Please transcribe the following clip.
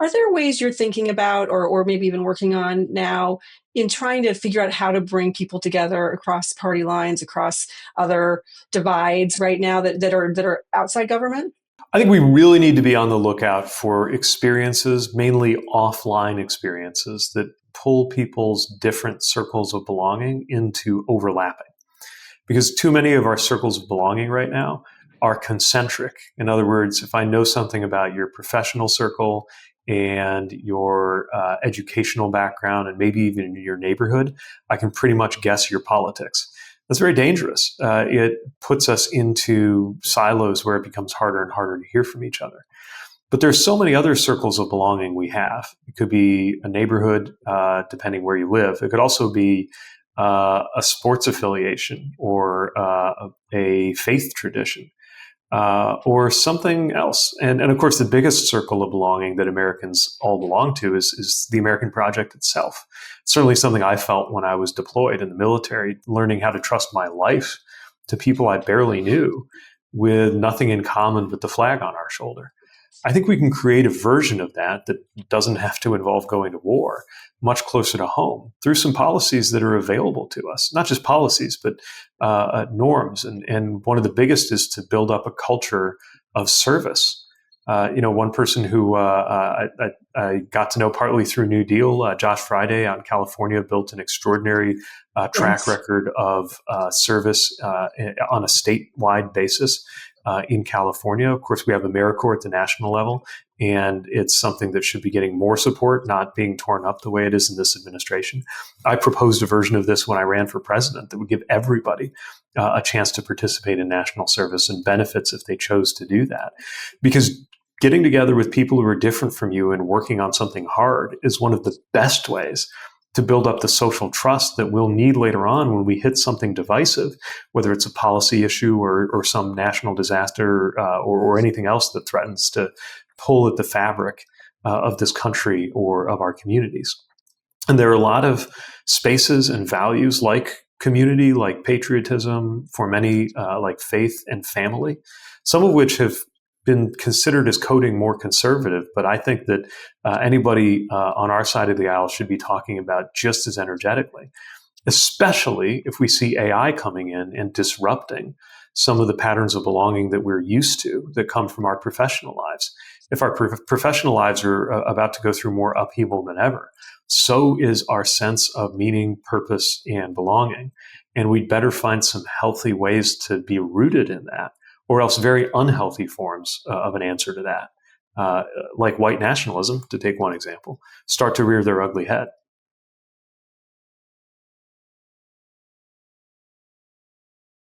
Are there ways you're thinking about or maybe even working on now in trying to figure out how to bring people together across party lines, across other divides right now that are outside government? I think we really need to be on the lookout for experiences, mainly offline experiences, that pull people's different circles of belonging into overlapping. Because too many of our circles of belonging right now are concentric. In other words, if I know something about your professional circle and your educational background and maybe even your neighborhood, I can pretty much guess your politics. That's very dangerous. It puts us into silos where it becomes harder and harder to hear from each other. But there's so many other circles of belonging we have. It could be a neighborhood, depending where you live. It could also be a sports affiliation or a faith tradition or something else. And of course, the biggest circle of belonging that Americans all belong to is the American project itself. Certainly something I felt when I was deployed in the military, learning how to trust my life to people I barely knew with nothing in common but the flag on our shoulder. I think we can create a version of that that doesn't have to involve going to war, much closer to home, through some policies that are available to us. Not just policies, but norms. And one of the biggest is to build up a culture of service. One person who I got to know partly through NewDEAL, Josh Fryday out in California, built an extraordinary track record of service on a statewide basis. In California. Of course, we have AmeriCorps at the national level, and it's something that should be getting more support, not being torn up the way it is in this administration. I proposed a version of this when I ran for president that would give everybody a chance to participate in national service and benefits if they chose to do that. Because getting together with people who are different from you and working on something hard is one of the best ways to build up the social trust that we'll need later on when we hit something divisive, whether it's a policy issue or some national disaster or anything else that threatens to pull at the fabric of this country or of our communities. And there are a lot of spaces and values like community, like patriotism, for many like faith and family, some of which have been considered as coding more conservative, but I think that anybody on our side of the aisle should be talking about just as energetically, especially if we see AI coming in and disrupting some of the patterns of belonging that we're used to that come from our professional lives. If our professional lives are about to go through more upheaval than ever, so is our sense of meaning, purpose, and belonging. And we'd better find some healthy ways to be rooted in that, or else very unhealthy forms of an answer to that, like white nationalism, to take one example, start to rear their ugly head.